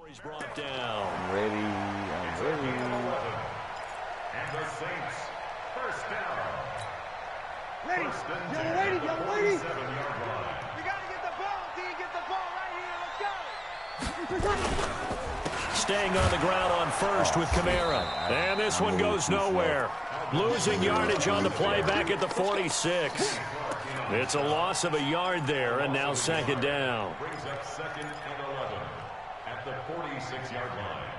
He's brought down. I'm ready. And the Saints, first down. Ready. Young lady. 7-yard line. We got to get the ball. D, get the ball right here. Let's go. Staying on the ground on first with Kamara. And this one goes nowhere. Losing yardage on the play back at the 46. It's a loss of a yard there, and now second down. Brings up 2nd and 11 at the 46-yard line.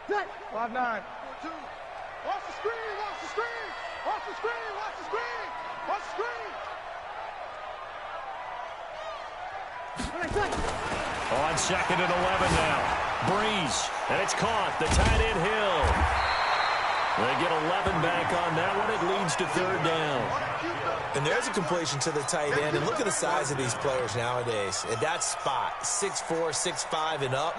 Set. 5-9. 4-2. Watch the screen. Watch the screen. Watch the screen. Watch the screen. Watch the screen. On 2nd and 11 now. Breeze, and it's caught. The tight end Hill. They get 11 back on that one. It leads to third down. And there's a completion to the tight end. And look at the size of these players nowadays. At that spot, 6'4", 6'5", and up.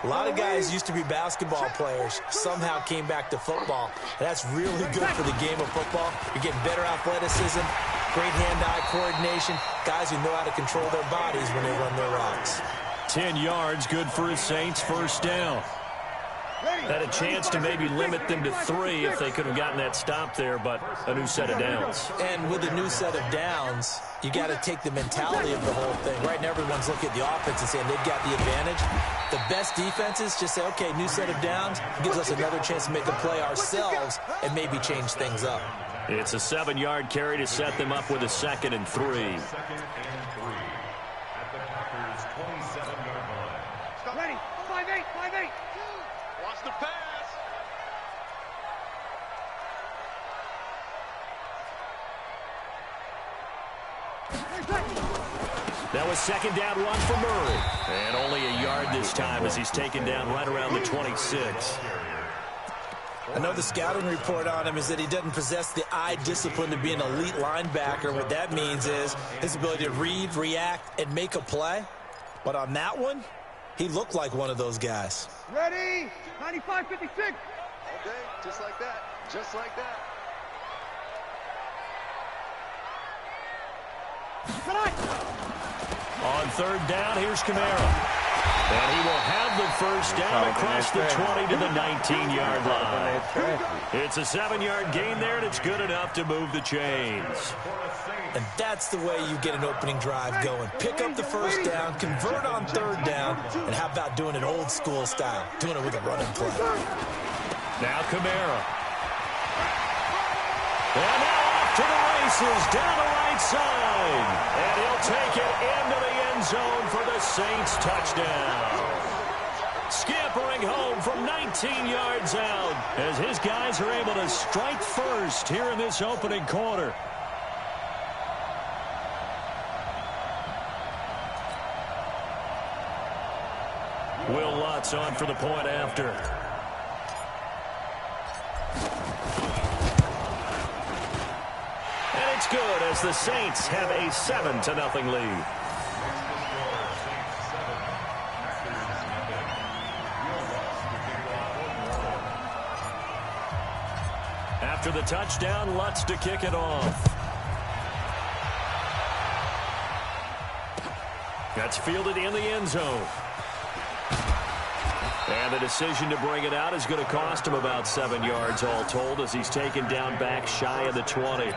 A lot of guys used to be basketball players. Somehow came back to football. And that's really good for the game of football. You're getting better athleticism, great hand-eye coordination, guys who know how to control their bodies when they run their routes. 10 yards, good for his Saints, first down. Had a chance to maybe limit them to 3 if they could have gotten that stop there, but a new set of downs. And with a new set of downs, you got to take the mentality of the whole thing. Right now, everyone's looking at the offense and saying they've got the advantage. The best defenses just say, okay, new set of downs, gives us another chance to make a play ourselves and maybe change things up. It's a 7-yard carry to set them up with a 2nd and 3. 2nd and 3 at the Packers' 27-yard line. Ready. 5-8. 5-8. Watch the pass. That was 2nd down run for Murray. And only a yard this time as he's taken down right around the 26. I know the scouting report on him is that he doesn't possess the eye discipline to be an elite linebacker. What that means is his ability to read, react, and make a play. But on that one, he looked like one of those guys. Ready. 95-56. Okay, just like that. Just like that. On third down, here's Kamara. And he will have the first down across the 20 to the 19-yard line. It's a 7-yard gain there, and it's good enough to move the chains. And that's the way you get an opening drive going. Pick up the first down, convert on third down, and how about doing it old school style, doing it with a running play. Now Kamara. And now off to the races, down the right side. And he'll take it into the end zone for the Saints touchdown. Scampering home from 19 yards out as his guys are able to strike first here in this opening quarter. Will Lutz on for the point after. And it's good as the Saints have a 7-0 lead. After the touchdown, Lutz to kick it off. That's fielded in the end zone. And the decision to bring it out is going to cost him about 7 yards all told as he's taken down back shy of the 20.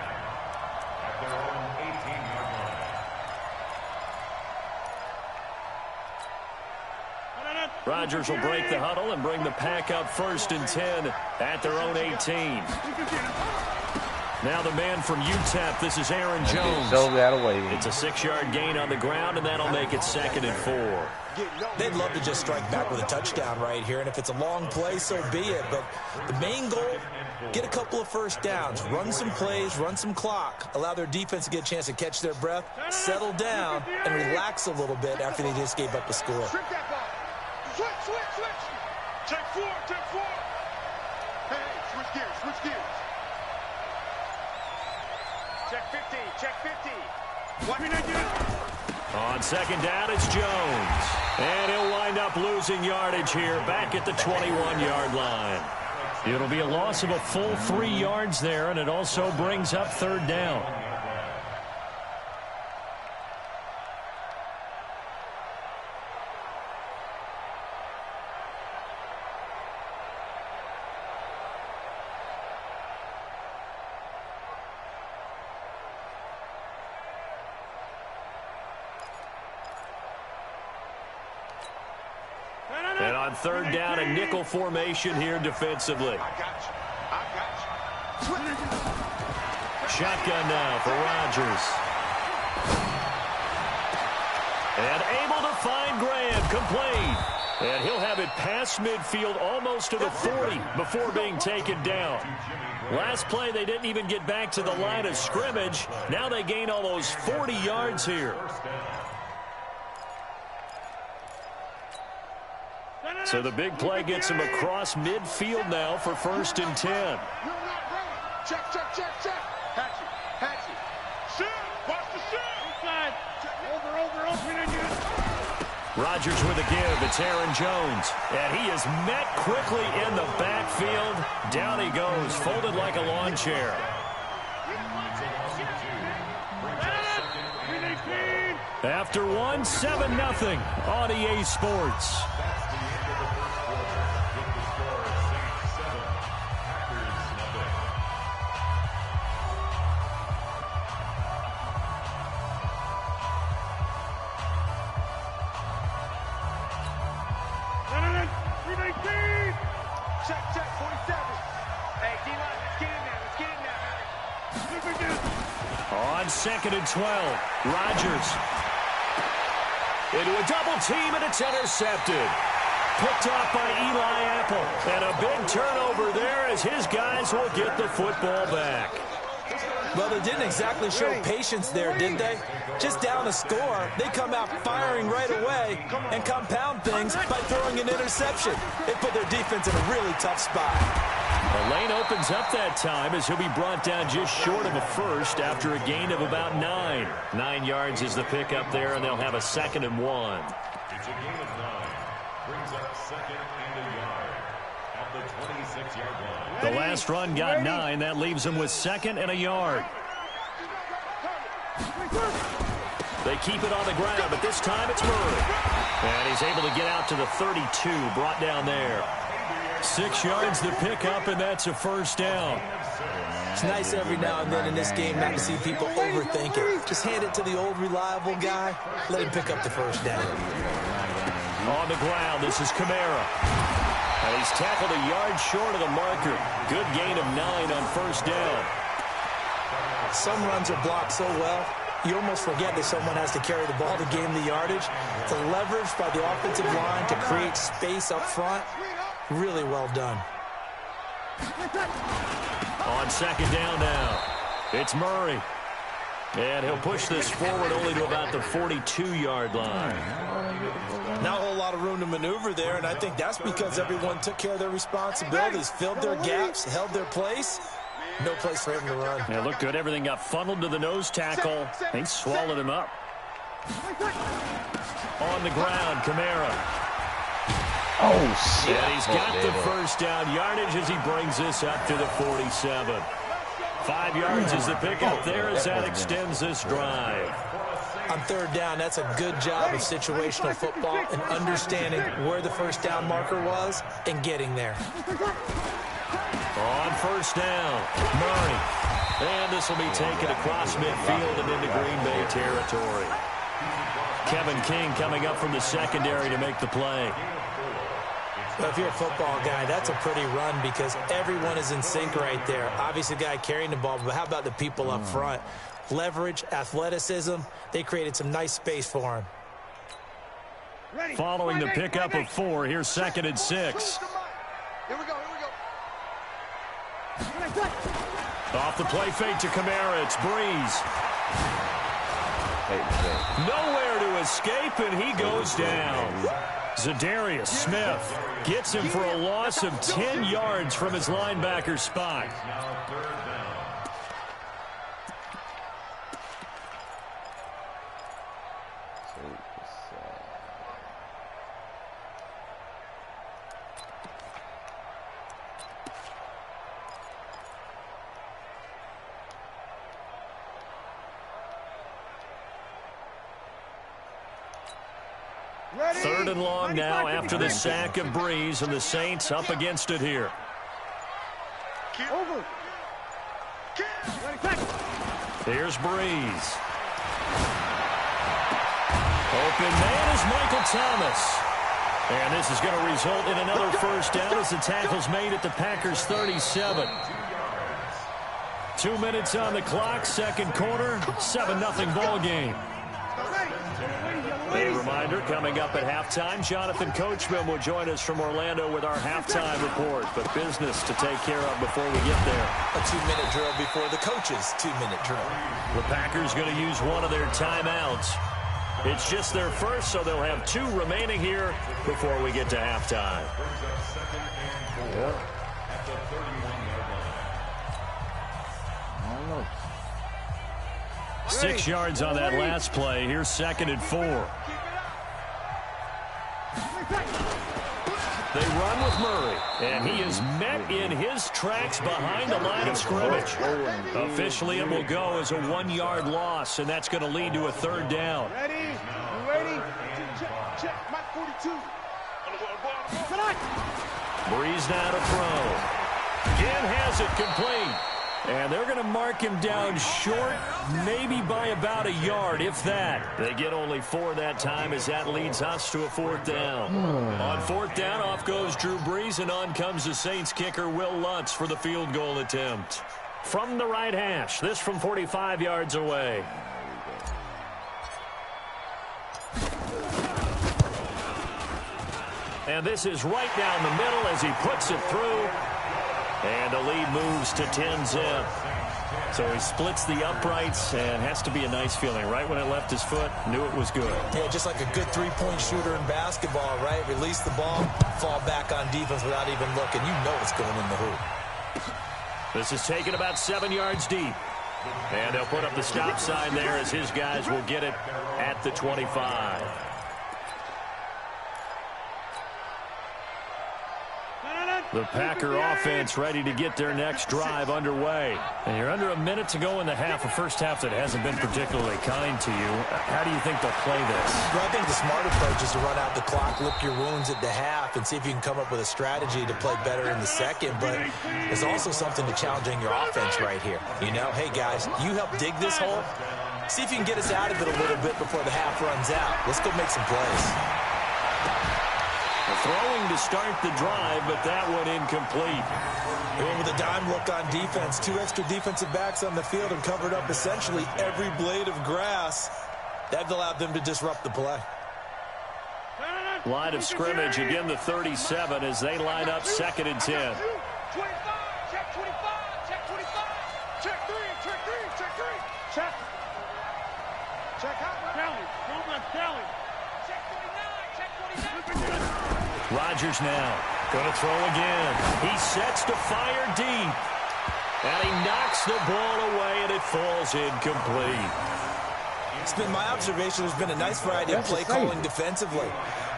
Rodgers will break the huddle and bring the pack up 1st and 10 at their own 18. Now the man from UTEP, this is Aaron Jones. So that away. It's a 6-yard gain on the ground, and that'll make it 2nd and 4. They'd love to just strike back with a touchdown right here, and if it's a long play, so be it. But the main goal, get a couple of first downs, run some plays, run some clock, allow their defense to get a chance to catch their breath, settle down, and relax a little bit after they just gave up a score. Switch. Check 4. Hey, switch gears. Check 50. What did I do? On 2nd down, it's Jones. And he'll wind up losing yardage here back at the 21-yard line. It'll be a loss of a full 3 yards there, and it also brings up third down. On third down, a nickel formation here defensively. Shotgun now for Rodgers. And able to find Graham, complete. And he'll have it past midfield almost to the 40 before being taken down. Last play, they didn't even get back to the line of scrimmage. Now they gain almost 40 yards here. So the big play gets him across midfield now for 1st and 10. Check. Hatchet. Shoot. Watch the shoot. Inside. Over. Open again. Rodgers with a give. It's Aaron Jones. And he is met quickly in the backfield. Down he goes, folded like a lawn chair. After one, 7-0 on EA Sports. Check, 47. Hey, D-line, let's get in there, On 2nd and 12, Rodgers. Into a double team, and it's intercepted. Picked off by Eli Apple. And a big turnover there as his guys will get the football back. Well, they didn't exactly show patience there, did they? Just down a score, they come out firing right away and compound things by throwing an interception. They put their defense in a really tough spot. The lane opens up that time as he'll be brought down just short of a first after a gain of about 9. 9 yards is the pickup there, and they'll have a 2nd and 1. It's a gain of 9. Brings up 2nd and a yard at the 26-yard line. The last run got 9. That leaves them with 2nd and a yard. They keep it on the ground, but this time it's Murray. And he's able to get out to the 32, brought down there. 6 yards the pickup, and that's a 1st down. It's nice every now and then in this game not to see people overthink it. Just hand it to the old reliable guy. Let him pick up the 1st down. On the ground, this is Kamara. And he's tackled a yard short of the marker. Good gain of 9 on 1st down. Some runs are blocked so well, you almost forget that someone has to carry the ball to gain the yardage. The leverage by the offensive line to create space up front, really well done. On 2nd down now, it's Murray. And he'll push this forward only to about the 42-yard line. Not a whole lot of room to maneuver there, and I think that's because everyone took care of their responsibilities, filled their gaps, held their place. No place for him to run. Yeah, looked good. Everything got funneled to the nose tackle. They swallowed him up. On the ground, Kamara. Oh, shit. And he's got the 1st down yardage as he brings this up to the 47. 5 yards is the pickup there as that extends this drive. On 3rd down, that's a good job of situational football and understanding where the 1st down marker was and getting there. On 1st down, Murray. And this will be taken across midfield and into Green Bay territory. Kevin King coming up from the secondary to make the play. Well, if you're a football guy, that's a pretty run because everyone is in sync right there. Obviously, the guy carrying the ball, but how about the people up front? Leverage, athleticism, they created some nice space for him. Following the pickup of 4, here's 2nd and 6. Here we go. Off the play fake to Kamara, it's Breeze. Nowhere to escape, and he goes down. Zadarius Smith gets him for a loss of 10 yards from his linebacker spot. Third and long now after the sack of Breeze, and the Saints up against it here. Over. Here's Breeze. Open man is Michael Thomas. And this is going to result in another first down as the tackle's made at the Packers' 37. 2 minutes on the clock, second quarter, 7-0 ball game. A reminder, coming up at halftime, Jonathan Coachman will join us from Orlando with our halftime report. But business to take care of before we get there. A 2-minute drill before the coach's 2-minute drill. The Packers going to use one of their timeouts. It's just their first, so they'll have 2 remaining here before we get to halftime. Yeah. 6 yards on that last play. Here's 2nd and 4. They run with Murray, and he is met in his tracks behind the line of scrimmage. Officially, it will go as a 1-yard loss, and that's going to lead to a 3rd down. Ready? You ready? Check. Mike 42. Breeze now to throw. Again has it complete. And they're going to mark him down short, maybe by about a yard, if that. They get only 4 that time as that leads us to a 4th down. On 4th down, off goes Drew Brees, and on comes the Saints kicker, Will Lutz, for the field goal attempt. From the right hash, this from 45 yards away. And this is right down the middle as he puts it through. And the lead moves to 10-zip. So he splits the uprights, and has to be a nice feeling. Right when it left his foot, knew it was good. Yeah, just like a good 3-point shooter in basketball, right? Release the ball, fall back on defense without even looking. You know it's going in the hoop. This is taken about 7 yards deep. And they'll put up the stop sign there as his guys will get it at the 25. The Packer offense ready to get their next drive underway. And you're under a minute to go in the half, a first half that hasn't been particularly kind to you. How do you think they'll play this? Well, I think the smart approach is to run out the clock, lick your wounds at the half, and see if you can come up with a strategy to play better in the second. But there's also something to challenging your offense right here. You know, hey, guys, you help dig this hole. See if you can get us out of it a little bit before the half runs out. Let's go make some plays. Throwing to start the drive, but that one incomplete. They went with a dime look on defense. 2 extra defensive backs on the field and covered up essentially every blade of grass. That allowed them to disrupt the play. Line of scrimmage, again the 37 as they line up 2nd and 10. 25, check 25, check 25, check 3, check 3, check 3, check. Check out Kelly, Roman Kelly. Check 29, check 29. Rodgers now going to throw again. He sets to fire deep. And he knocks the ball away, and it falls incomplete. It's been my observation there's been a nice variety of play calling defensively.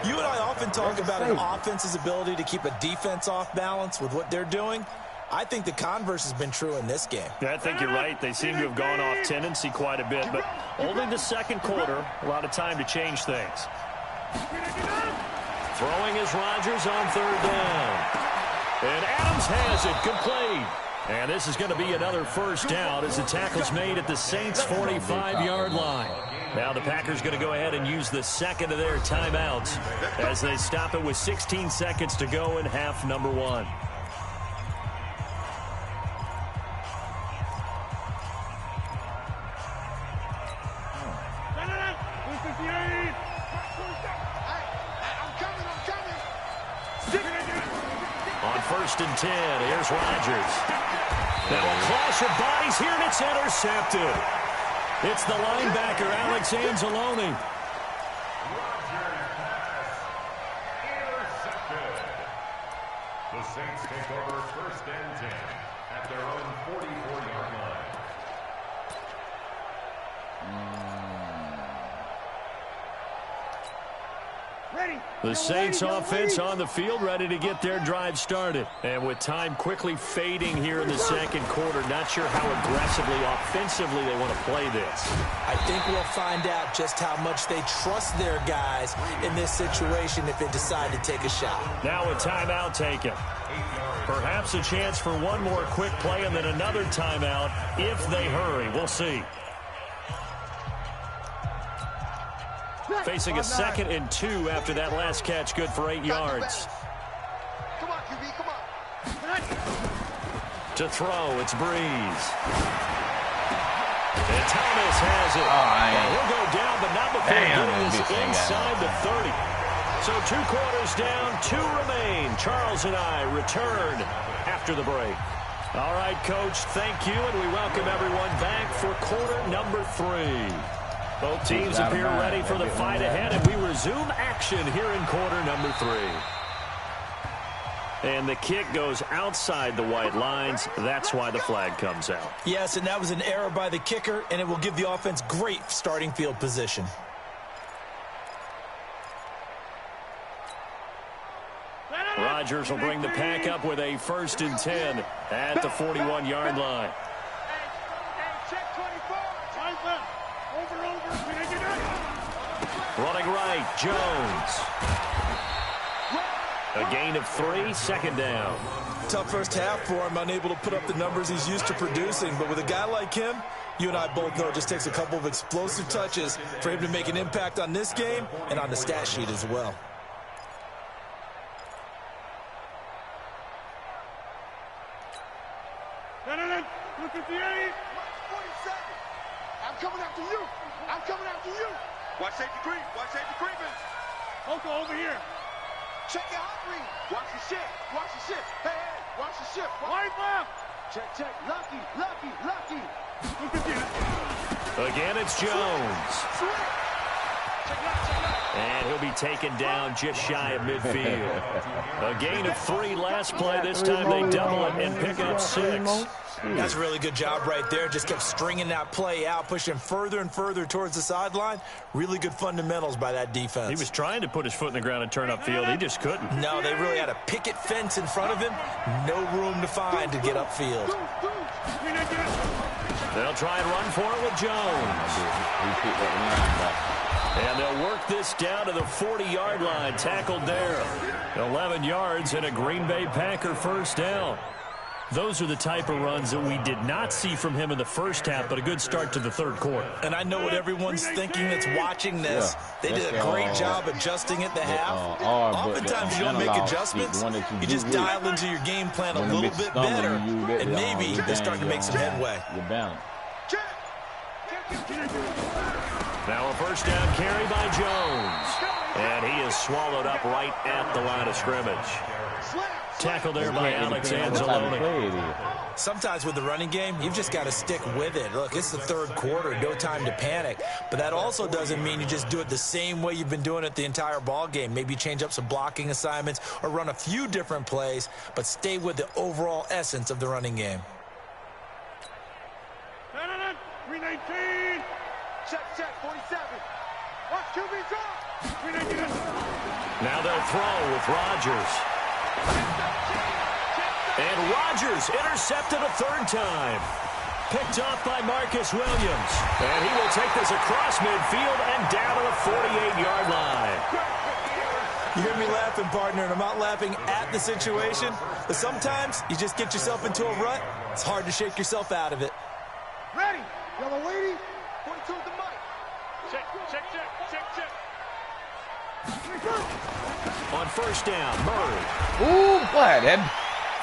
You and I often talk about an offense's ability to keep a defense off balance with what they're doing. I think the converse has been true in this game. Yeah, I think you're right. They seem to have gone off tendency quite a bit, but only the second quarter, a lot of time to change things. Throwing is Rodgers on 3rd down. And Adams has it complete. And this is going to be another first down as the tackle's made at the Saints' 45-yard line. Now the Packers going to go ahead and use the second of their timeouts as they stop it with 16 seconds to go in half number 1. On 1st and 10, here's Rodgers. Now a clash of bodies here, and it's intercepted. It's the linebacker, Alex Anzalone. Intercepted. The Saints take over 1st and 10 at their own 44-yard line. The Saints offense on the field ready to get their drive started. And with time quickly fading here in the second quarter, not sure how aggressively, offensively they want to play this. I think we'll find out just how much they trust their guys in this situation if they decide to take a shot. Now a timeout taken. Perhaps a chance for one more quick play and then another timeout if they hurry. We'll see. Facing a 2nd and 2 after that last catch, good for 8 yards. Come on, QB, come on. To throw, it's Breeze. And Thomas has it. And he'll go down, but not before getting this inside the 30. So 2 quarters down, 2 remain. Charles and I return after the break. All right, Coach, thank you, and we welcome everyone back for quarter number 3. Both teams appear ready for the fight ahead, and we resume action here in quarter number 3. And the kick goes outside the white lines. That's why the flag comes out. Yes, and that was an error by the kicker, and it will give the offense great starting field position. Rodgers will bring the pack up with a 1st and 10 at the 41-yard line. Running right, Jones. A gain of 3, 2nd down. Tough first half for him, unable to put up the numbers he's used to producing. But with a guy like him, you and I both know it just takes a couple of explosive touches for him to make an impact on this game and on the stat sheet as well. Look at the 8. 47. I'm coming after you. I'm coming after you. Watch safety creep. Watch safety creeping. Oko, over here. Check your hot read. Watch the ship. Watch the ship. Hey, watch the ship. Wide left. Check. Lucky. Look at the 8. Again, it's Jones. Check it out. And he'll be taken down just shy of midfield. A gain of 3 last play. This time they double it and pick up 6. That's a really good job right there. Just kept stringing that play out, pushing further and further towards the sideline. Really good fundamentals by that defense. He was trying to put his foot in the ground and turn upfield. He just couldn't. No, they really had a picket fence in front of him. No room to find to get upfield. They'll try and run for it with Jones. And they'll work this down to the 40-yard line. Tackled there. 11 yards and a Green Bay Packer 1st down. Those are the type of runs that we did not see from him in the first half, but a good start to the 3rd quarter. And I know what everyone's thinking that's watching this. They did a great job adjusting at the half. Oftentimes you don't make adjustments. You just dial into your game plan a little bit better, and maybe they're starting to make some headway. Now a 1st down carry by Jones. And he is swallowed up right at the line of scrimmage. Tackled there by Alex Anzalone. Sometimes with the running game, you've just got to stick with it. Look, it's the 3rd quarter, no time to panic. But that also doesn't mean you just do it the same way you've been doing it the entire ball game. Maybe change up some blocking assignments or run a few different plays, but stay with the overall essence of the running game. 319. Check, 47. Watch QB drop. 319. Now they'll throw with Rodgers. And Rodgers intercepted a 3rd time. Picked off by Marcus Williams. And he will take this across midfield and down to the 48-yard line. You hear me laughing, partner, and I'm not laughing at the situation. But sometimes you just get yourself into a rut. It's hard to shake yourself out of it. Ready. Yellow lady. 42 with the mic. Check. On 1st down, Murray. Ooh, boy, that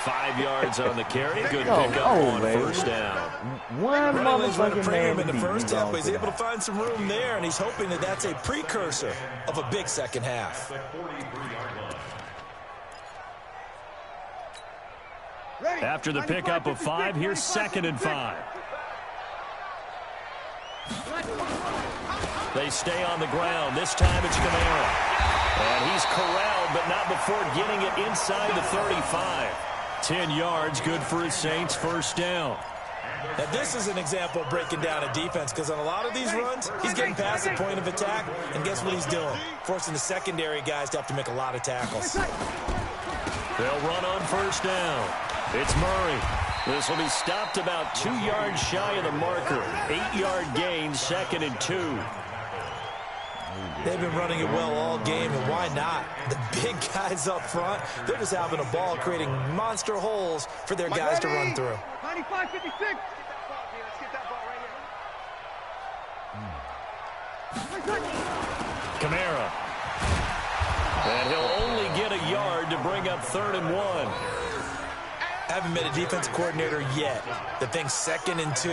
5 yards on the carry. Good pickup on 1st down. one Running lane's running motherfucking premium in man the first half, but he's able to beat find some room there, and he's hoping that that's a precursor of a big second half. After the pickup of 5, here's 2nd and 5. They stay on the ground. This time it's Kamara. And he's corralled, but not before getting it inside the 35. 10 yards, good for his Saints, 1st down. Now, this is an example of breaking down a defense, because on a lot of these runs, he's getting past the point of attack, and guess what he's doing? Forcing the secondary guys to have to make a lot of tackles. They'll run on 1st down. It's Murray. This will be stopped about 2 yards shy of the marker. 8-yard gain, 2nd and 2. They've been running it well all game, and why not? The big guys up front, they're just having a ball, creating monster holes for their guys to run through. 95-56. Let's get that ball right here. to bring up 3rd and 1. Haven't been a defensive coordinator yet that thinks 2nd and 2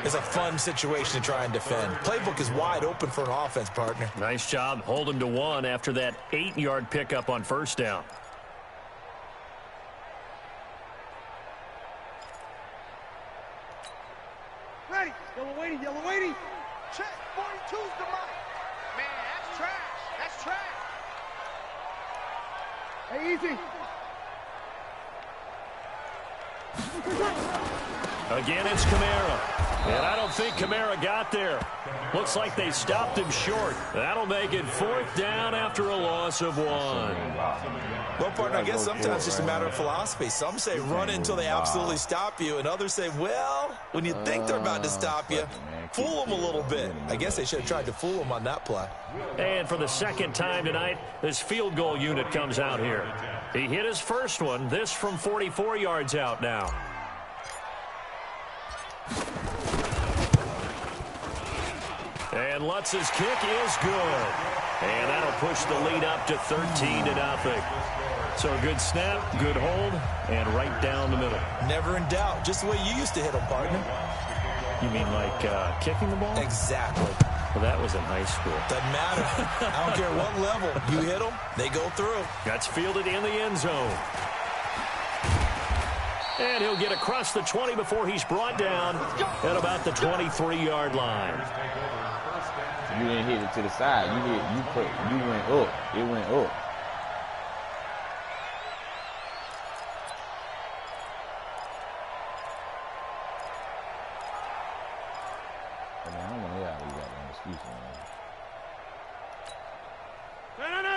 is a fun situation to try and defend. Playbook is wide open for an offense, partner. Nice job holding to 1 after that 8-yard pickup on 1st down. Ready. Yellow 80. Check. 42's the mic. Man, that's trash. That's trash. Hey, easy. Again, it's Kamara. And I don't think Kamara got there. Looks like they stopped him short. That'll make it 4th down after a loss of 1. Well, partner, I guess sometimes it's just a matter of philosophy. Some say run until they absolutely stop you, and others say, well, when you think they're about to stop you, fool them a little bit. I guess they should have tried to fool them on that play. And for the 2nd time tonight, this field goal unit comes out here. He hit his first one, this from 44 yards out now. And Lutz's kick is good. And that'll push the lead up to 13-0. So a good snap, good hold, and right down the middle. Never in doubt. Just the way you used to hit them, partner. You mean like kicking the ball? Exactly. Well, that was in high school. Doesn't matter. I don't care what level. You hit them, they go through. That's fielded in the end zone. And he'll get across the 20 before he's brought down at about the 23-yard line. You didn't hit it to the side. You went up. It went up.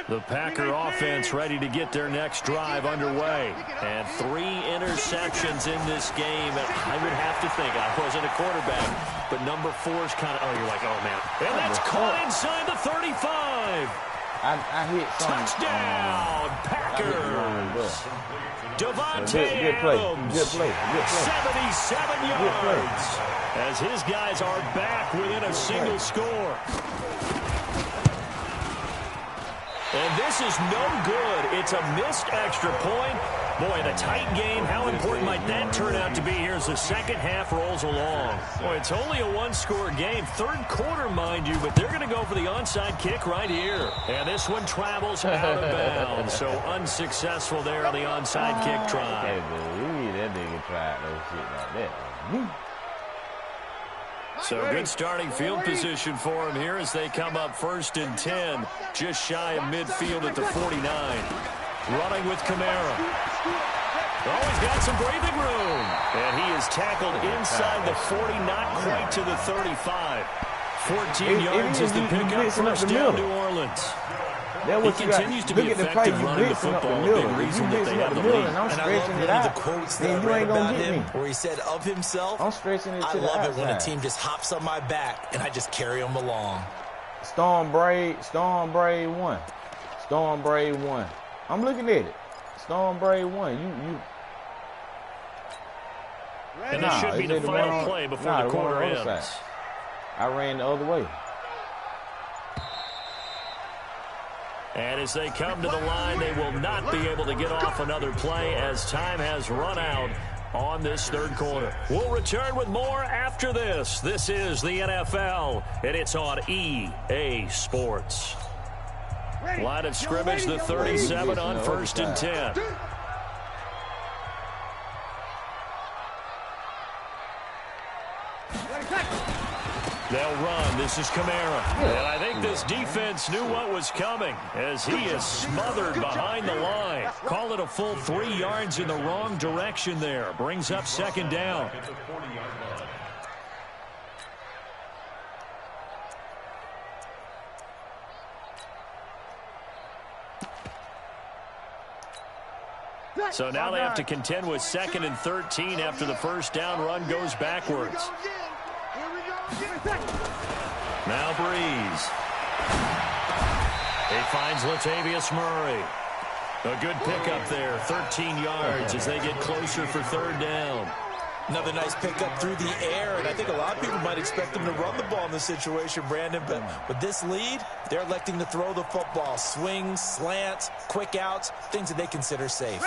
The Packer offense ready to get their next drive underway. And 3 interceptions in this game. And I would have to think, I wasn't a quarterback, but number 4's kind of, you're like, oh, man. And that's caught inside the 35. I hit something. Touchdown, Packers. Devontae Adams. Good play. 77 yards. As his guys are back within a single score. And this is no good. It's a missed extra point. Boy, in a tight game, how important might that turn out to be here as the second half rolls along? Boy, it's only a one-score game. 3rd quarter, mind you, but they're going to go for the onside kick right here. And this one travels out of bounds, so unsuccessful there on the onside kick try. I can't believe that nigga tried no shit like that. So good starting field position for him here as they come up 1st and 10, just shy of midfield at the 49. Running with Kamara. Oh, he's got some breathing room. And he is tackled inside the 40, not quite to the 35. 14 yards as the pickup, 1st down New Orleans. He continues to be effective running the football, a big reason that they have the lead. And I love one of the quotes that I read about him where he said of himself, I'm stretching it to I the love outside. it when a team just hops on my back and I just carry them along. Storm Braid 1. Storm Braid 1. I'm looking at it. Storm Braid 1. And this should be the final play before the quarter ends. I ran the other way. And as they come to the line, they will not be able to get off another play as time has run out on this 3rd quarter. We'll return with more after this. This is the NFL, and it's on EA Sports. Line of scrimmage, the 37 on 1st and 10. They'll run. This is Kamara. And I think this defense knew what was coming as he is smothered behind the line. Call it a full 3 yards in the wrong direction there. Brings up 2nd down. So now they have to contend with 2nd and 13 after the 1st down run goes backwards. Now Breeze. He finds Latavius Murray. A good pickup there, 13 yards as they get closer for 3rd down. Another nice pickup through the air, and I think a lot of people might expect him to run the ball in this situation, Brandon, but with this lead, they're electing to throw the football. Swings, slants, quick outs, things that they consider safe.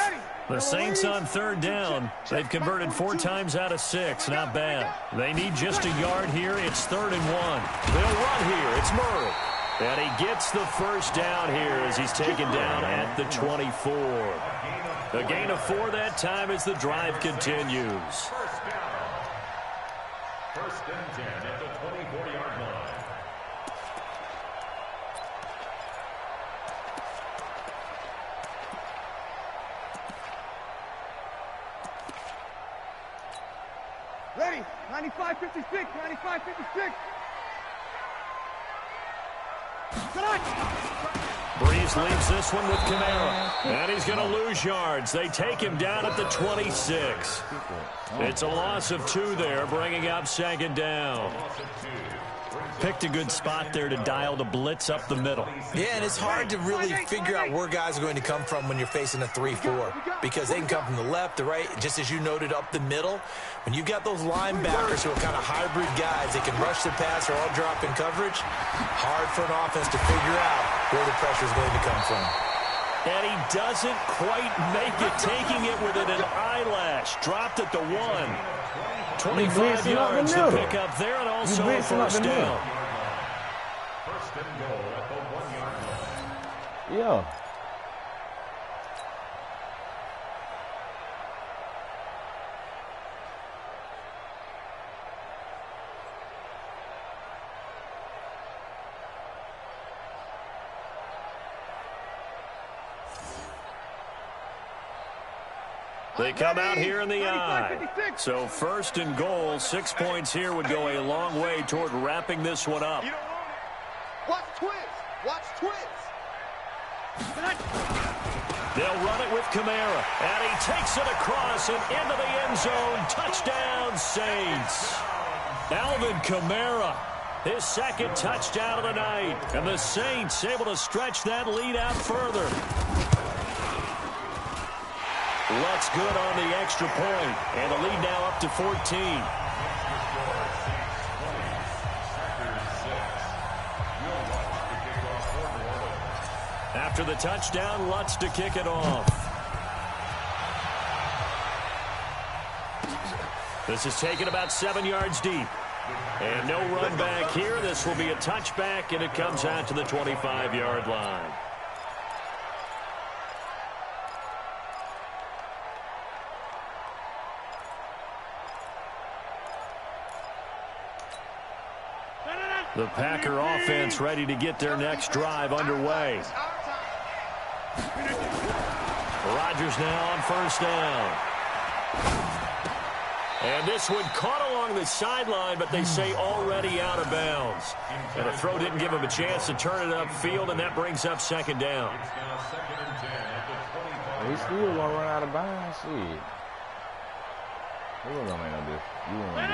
The Saints on third down. They've converted 4 times out of 6. Not bad. They need just a yard here. It's 3rd and 1. They'll run here. It's Murray. And he gets the first down here as he's taken down at the 24. A gain of 4 that time as the drive continues. First and 10 at the 24-yard line. Ready. 95-56. 95-56. Breeze leaves this one with Kamara. And he's going to lose yards. They take him down at the 26. It's a loss of 2 there, bringing up 2nd down. Picked a good spot there to dial the blitz up the middle. Yeah, and it's hard to really figure out where guys are going to come from when you're facing a 3-4 because they can come from the left, the right, just as you noted, up the middle. When you've got those linebackers who are kind of hybrid guys, they can rush the pass or all drop in coverage, hard for an offense to figure out where the pressure is going to come from. And he doesn't quite make it, taking it within an eyelash. Dropped at the 1. 25 yards to pick up there, and also a first down. First and goal at the 1-yard line. Yeah. They come out here in the eye. So 1st and goal, 6 points here would go a long way toward wrapping this one up. Watch twins. Watch twins. They'll run it with Kamara. And he takes it across and into the end zone. Touchdown, Saints. Alvin Kamara, his 2nd touchdown of the night. And the Saints able to stretch that lead out further. Lutz good on the extra point, and the lead now up to 14. After the touchdown, Lutz to kick it off. This is taken about 7 yards deep. And no run back here. This will be a touchback, and it comes out to the 25-yard line. The Packer offense ready to get their next drive underway. Rodgers now on first down. And this one caught along the sideline, but they say already out of bounds. And the throw didn't give him a chance to turn it upfield, and that brings up 2nd down. He still gonna run out of bounds. Shit.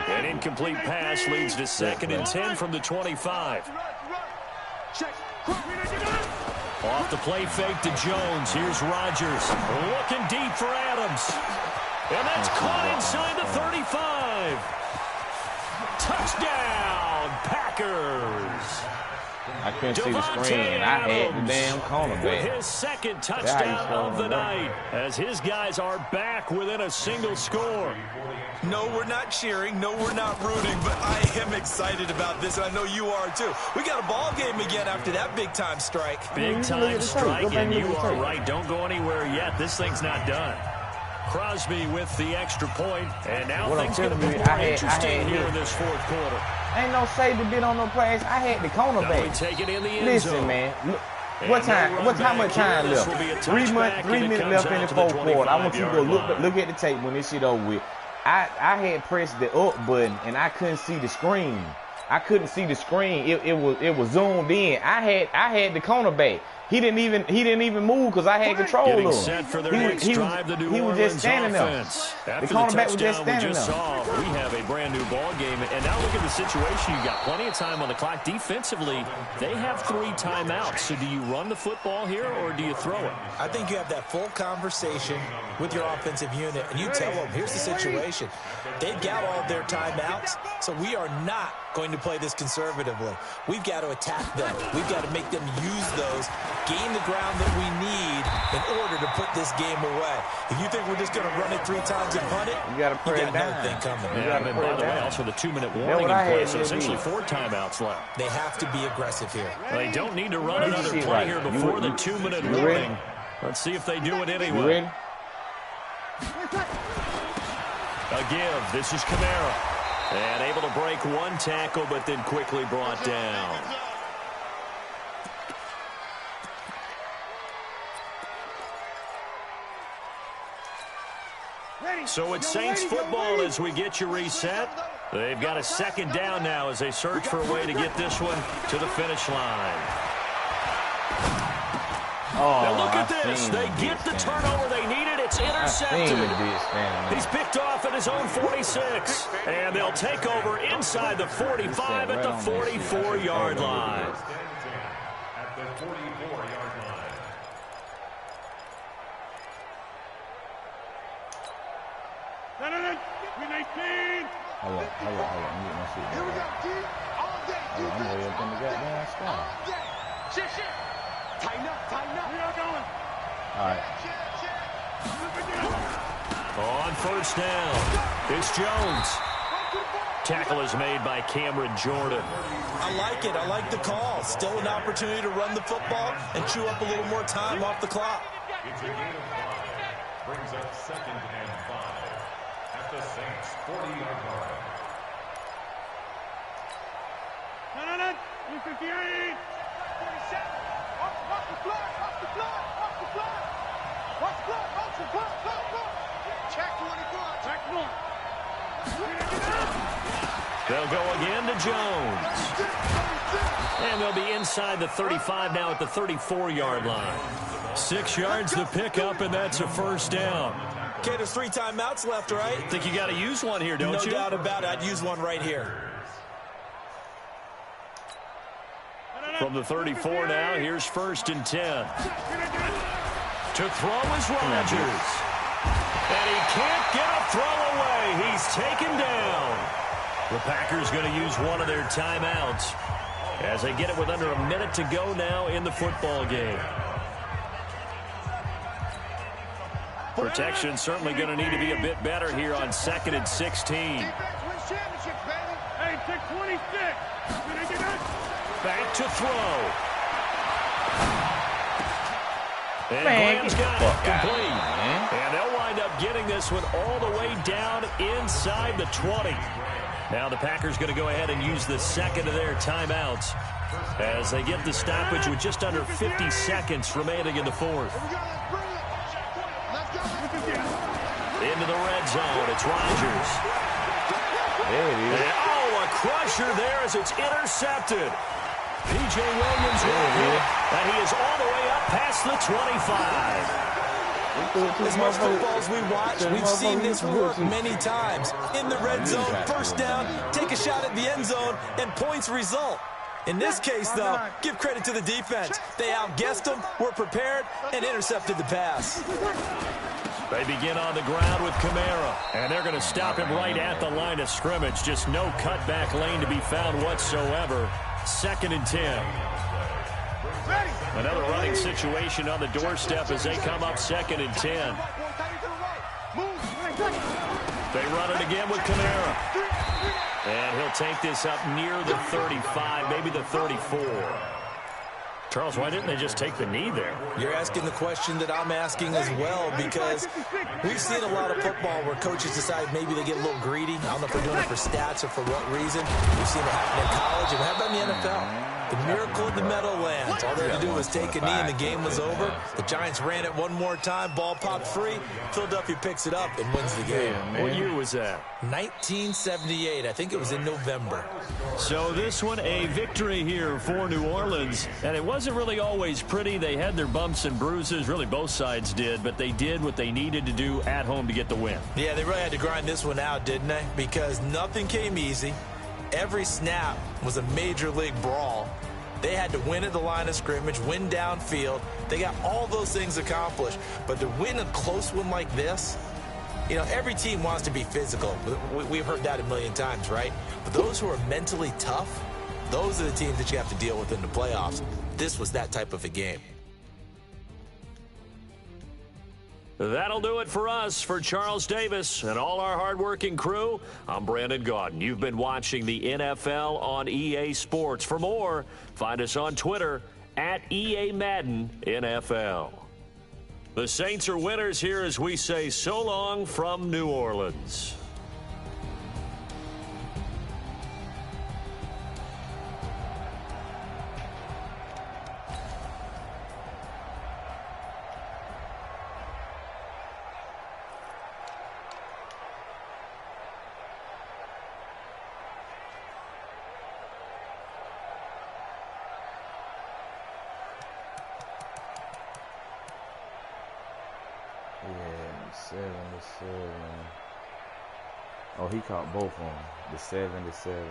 An incomplete pass leads to 2nd and 10 from the 25. Off the play fake to Jones. Here's Rodgers. Looking deep for Adams. And that's caught inside the 35. Touchdown, Packers. I couldn't see the screen, and I had the damn cornerback. With his 2nd touchdown of the night, as his guys are back within a single score. No, we're not cheering. No, we're not rooting, but I am excited about this, and I know you are too. We got a ball game again after that big-time strike. Big-time strike, and you are right. Don't go anywhere yet. This thing's not done. Crosby with the extra point, and now things going to be more interesting here in this 4th quarter. Ain't no safety bit on no plays. I had the cornerback. Take it in the end Listen, zone. Man. Look, how much time left? 3 minutes left in the 4th quarter. I want you to go look at the tape when this shit over with. I had pressed the up button and I couldn't see the screen. I couldn't see the screen. It was zoomed in. I had the cornerback. He didn't even move because I had control of him. Set for their next drive, the New he was just standing offense. there. The cornerback was just standing there. We have a brand new ball game, and now look at the situation. You got plenty of time on the clock. Defensively, they have 3 timeouts. So do you run the football here, or do you throw it? I think you have that full conversation with your offensive unit, and you tell them, here's the situation. They've got all their timeouts, so we are not going to play this conservatively. We've got to attack them. We've got to make them use those, gain the ground that we need in order to put this game away. If you think we're just going to run it 3 times and punt it, you got another thing coming. Yeah, and by the way, also the 2-minute warning in place, so essentially 4 timeouts left. They have to be aggressive here. They don't need to run another play here before the 2-minute warning. Let's see if they do it anyway. A give. This is Kamara. And able to break 1 tackle, but then quickly brought down. So it's Saints football as we get you reset. They've got a 2nd down now as they search for a way to get this one to the finish line. Now look at this. They get the turnover they needed. It's intercepted. He's picked off at his own 46. And they'll take over inside the 45 at the 44-yard line. At the 44-yard line. Hold on. I'm getting my seat. Here we go, D. All day. I'm way up in the goddamn sky. All day. Shit. Tighten up. We are going. All right. On 1st down, it's Jones. Tackle is made by Cameron Jordan. I like it. I like the call. Still an opportunity to run the football and chew up a little more time off the clock. It's a gain of 5. Brings up 2nd and 5 at the Saints 40-yard line. 58. 47. Watch the blood. Check 24. Check 1. They'll go again to Jones. And they'll be inside the 35 now at the 34-yard line. 6 yards to pick up, and that's a 1st down. Okay, there's 3 timeouts left, right? I think you got to use one here, don't you? No doubt about it. I'd use one right here. From the 34 now, here's 1st and 10. To throw is Rodgers. And he can't get a throw away. He's taken down. The Packers going to use one of their timeouts as they get it with under a minute to go now in the football game. Protection certainly going to need to be a bit better here on 2nd and 16. Hey, check 26. Back to throw. And Graham's got it complete. And they'll wind up getting this one all the way down inside the 20. Now the Packers going to go ahead and use the 2nd of their timeouts as they get the stoppage with just under 50 seconds remaining in the 4th. Into the red zone. It's Rodgers. There it is. And, a crusher there as it's intercepted. P.J. Williams will hit, and he is all the way up past the 25. As much football as we watch, we've seen this work many times. In the red zone, 1st down, take a shot at the end zone, and points result. In this case, though, give credit to the defense. They outguessed them, were prepared, and intercepted the pass. They begin on the ground with Kamara, and they're going to stop him right at the line of scrimmage. Just no cutback lane to be found whatsoever. 2nd and 10. Another running situation on the doorstep as they come up 2nd and 10. They run it again with Kamara. And he'll take this up near the 35, maybe the 34. Charles, why didn't they just take the knee there? You're asking the question that I'm asking as well, because we've seen a lot of football where coaches decide maybe they get a little greedy. I don't know if they're doing it for stats or for what reason. We've seen it happen in college, and how about in the NFL? The miracle of the Meadowlands. All they had to do was take a knee and the game was over. The Giants ran it one more time. Ball popped free. Philadelphia picks it up and wins the game. Yeah, what year was that? 1978. I think it was in November. So this one, a victory here for New Orleans. And it wasn't really always pretty. They had their bumps and bruises. Really, both sides did. But they did what they needed to do at home to get the win. Yeah, they really had to grind this one out, didn't they? Because nothing came easy. Every snap was a major league brawl. They had to win at the line of scrimmage, win downfield. They got all those things accomplished. But to win a close one like this, you know, every team wants to be physical. We've heard that a million times, right? But those who are mentally tough, those are the teams that you have to deal with in the playoffs. This was that type of a game. That'll do it for us. For Charles Davis and all our hardworking crew, I'm Brandon Gaudin. You've been watching the NFL on EA Sports. For more, find us on Twitter at EA Madden NFL. The Saints are winners here as we say so long from New Orleans. Yeah, 7-7. Oh, he caught both of them. The 7-7.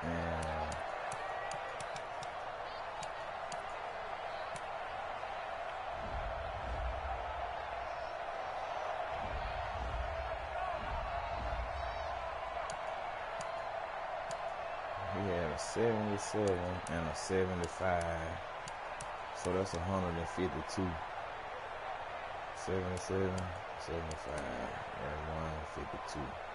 And he had a 77 and a 75. So that's 152. 77, 75, and 152.